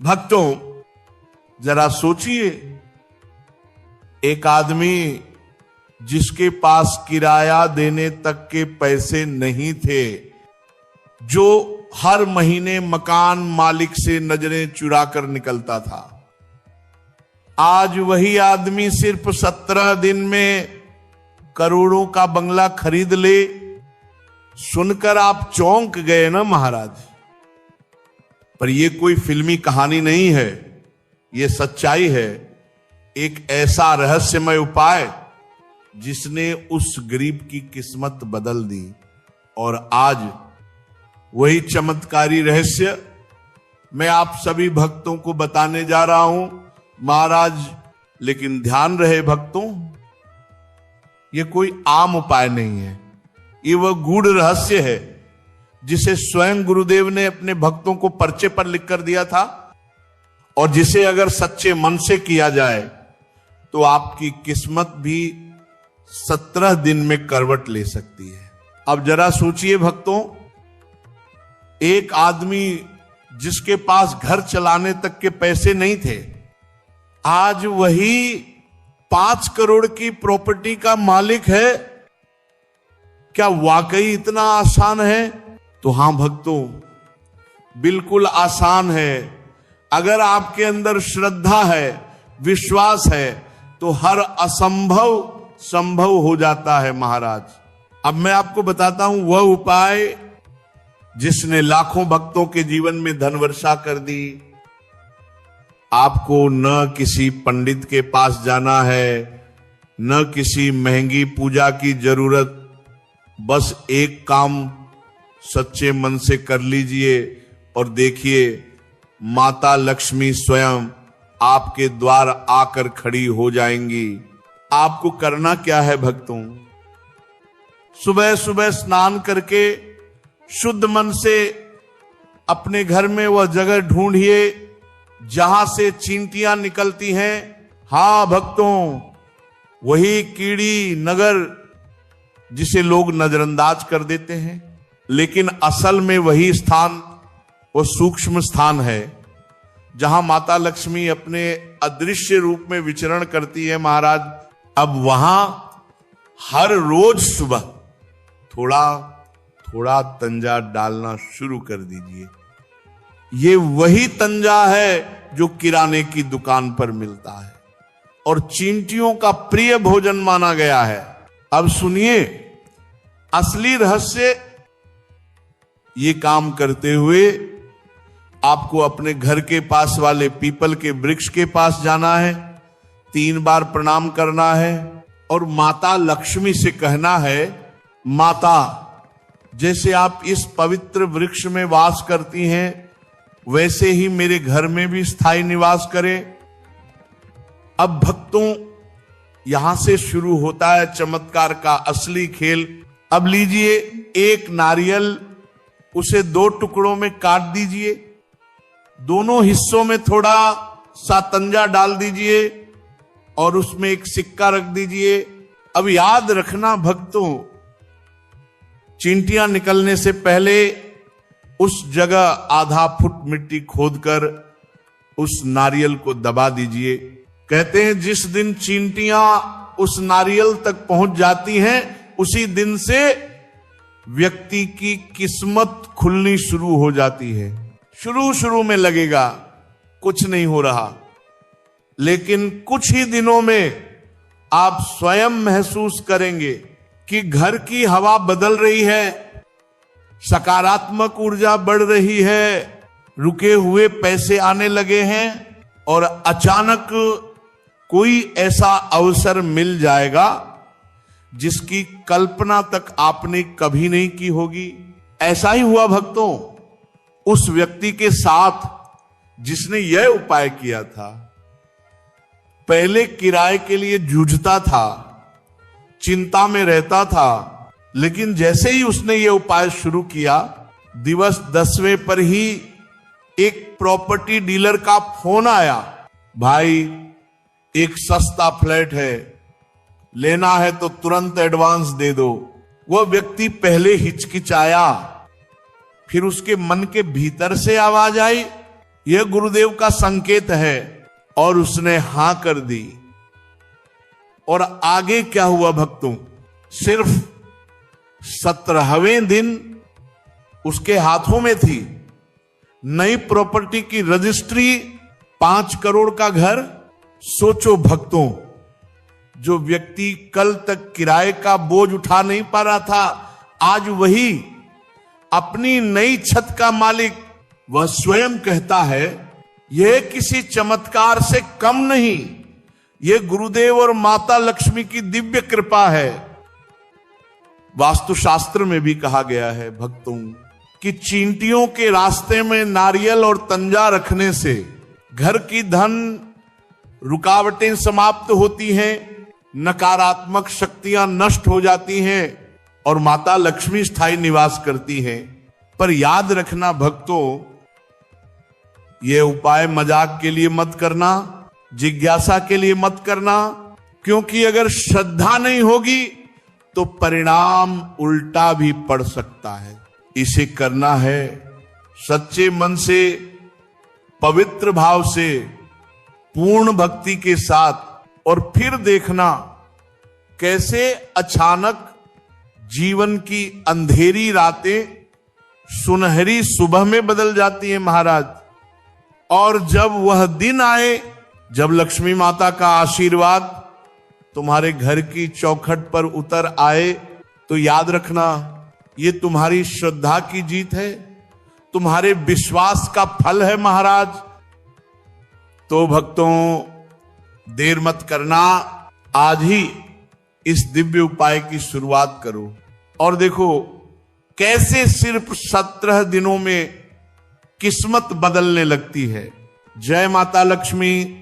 भक्तों, जरा सोचिए, एक आदमी जिसके पास किराया देने तक के पैसे नहीं थे, जो हर महीने मकान मालिक से नजरें चुरा कर निकलता था, आज वही आदमी सिर्फ 17 दिन में करोड़ों का बंगला खरीद ले। सुनकर आप चौंक गए ना महाराज। पर यह कोई फिल्मी कहानी नहीं है, यह सच्चाई है। एक ऐसा रहस्यमय उपाय जिसने उस गरीब की किस्मत बदल दी। और आज वही चमत्कारी रहस्य मैं आप सभी भक्तों को बताने जा रहा हूं महाराज। लेकिन ध्यान रहे भक्तों, यह कोई आम उपाय नहीं है, ये वह गूढ़ रहस्य है जिसे स्वयं गुरुदेव ने अपने भक्तों को पर्चे पर लिख कर दिया था, और जिसे अगर सच्चे मन से किया जाए तो आपकी किस्मत भी 17 दिन में करवट ले सकती है। अब जरा सोचिए भक्तों, एक आदमी जिसके पास घर चलाने तक के पैसे नहीं थे, आज वही 5 करोड़ की प्रॉपर्टी का मालिक है। क्या वाकई इतना आसान है? तो हां भक्तों, बिल्कुल आसान है। अगर आपके अंदर श्रद्धा है, विश्वास है, तो हर असंभव संभव हो जाता है महाराज। अब मैं आपको बताता हूं वह उपाय जिसने लाखों भक्तों के जीवन में धन वर्षा कर दी। आपको न किसी पंडित के पास जाना है, न किसी महंगी पूजा की जरूरत। बस एक काम सच्चे मन से कर लीजिए और देखिए, माता लक्ष्मी स्वयं आपके द्वार आकर खड़ी हो जाएंगी। आपको करना क्या है भक्तों? सुबह सुबह स्नान करके शुद्ध मन से अपने घर में वह जगह ढूंढिए जहां से चींटियां निकलती हैं। हां भक्तों, वही कीड़ी नगर जिसे लोग नजरअंदाज कर देते हैं, लेकिन असल में वही स्थान वो सूक्ष्म स्थान है जहां माता लक्ष्मी अपने अदृश्य रूप में विचरण करती है महाराज। अब वहां हर रोज सुबह थोड़ा थोड़ा तंजा डालना शुरू कर दीजिए। ये वही तंजा है जो किराने की दुकान पर मिलता है और चींटियों का प्रिय भोजन माना गया है। अब सुनिए असली रहस्य। ये काम करते हुए आपको अपने घर के पास वाले पीपल के वृक्ष के पास जाना है, 3 बार प्रणाम करना है और माता लक्ष्मी से कहना है, माता, जैसे आप इस पवित्र वृक्ष में वास करती हैं, वैसे ही मेरे घर में भी स्थायी निवास करें। अब भक्तों, यहां से शुरू होता है चमत्कार का असली खेल। अब लीजिए एक नारियल, उसे 2 टुकड़ों में काट दीजिए, दोनों हिस्सों में थोड़ा सा तंजा डाल दीजिए और उसमें एक सिक्का रख दीजिए। अब याद रखना भक्तों, चींटियां निकलने से पहले उस जगह आधा फुट मिट्टी खोदकर उस नारियल को दबा दीजिए। कहते हैं जिस दिन चींटियां उस नारियल तक पहुंच जाती हैं, उसी दिन से व्यक्ति की किस्मत खुलनी शुरू हो जाती है। शुरू में लगेगा कुछ नहीं हो रहा, लेकिन कुछ ही दिनों में आप स्वयं महसूस करेंगे कि घर की हवा बदल रही है, सकारात्मक ऊर्जा बढ़ रही है, रुके हुए पैसे आने लगे हैं और अचानक कोई ऐसा अवसर मिल जाएगा जिसकी कल्पना तक आपने कभी नहीं की होगी। ऐसा ही हुआ भक्तों उस व्यक्ति के साथ जिसने यह उपाय किया था। पहले किराए के लिए जूझता था, चिंता में रहता था, लेकिन जैसे ही उसने यह उपाय शुरू किया, दिवस 10वें पर ही एक प्रॉपर्टी डीलर का फोन आया, भाई एक सस्ता फ्लैट है, लेना है तो तुरंत एडवांस दे दो। वह व्यक्ति पहले हिचकिचाया, फिर उसके मन के भीतर से आवाज आई, यह गुरुदेव का संकेत है। और उसने हां कर दी। और आगे क्या हुआ भक्तों, सिर्फ 17वें दिन उसके हाथों में थी नई प्रॉपर्टी की रजिस्ट्री, 5 करोड़ का घर। सोचो भक्तों, जो व्यक्ति कल तक किराए का बोझ उठा नहीं पा रहा था, आज वही अपनी नई छत का मालिक। वह स्वयं कहता है, यह किसी चमत्कार से कम नहीं, यह गुरुदेव और माता लक्ष्मी की दिव्य कृपा है। वास्तुशास्त्र में भी कहा गया है भक्तों कि चींटियों के रास्ते में नारियल और तंजा रखने से घर की धन रुकावटें समाप्त होती हैं, नकारात्मक शक्तियां नष्ट हो जाती हैं और माता लक्ष्मी स्थायी निवास करती हैं। पर याद रखना भक्तों, यह उपाय मजाक के लिए मत करना, जिज्ञासा के लिए मत करना, क्योंकि अगर श्रद्धा नहीं होगी तो परिणाम उल्टा भी पड़ सकता है। इसे करना है सच्चे मन से, पवित्र भाव से, पूर्ण भक्ति के साथ। और फिर देखना कैसे अचानक जीवन की अंधेरी रातें सुनहरी सुबह में बदल जाती हैं महाराज। और जब वह दिन आए जब लक्ष्मी माता का आशीर्वाद तुम्हारे घर की चौखट पर उतर आए, तो याद रखना ये तुम्हारी श्रद्धा की जीत है, तुम्हारे विश्वास का फल है महाराज। तो भक्तों, देर मत करना, आज ही इस दिव्य उपाय की शुरुआत करो। और देखो कैसे सिर्फ 17 दिनों में किस्मत बदलने लगती है। जय माता लक्ष्मी।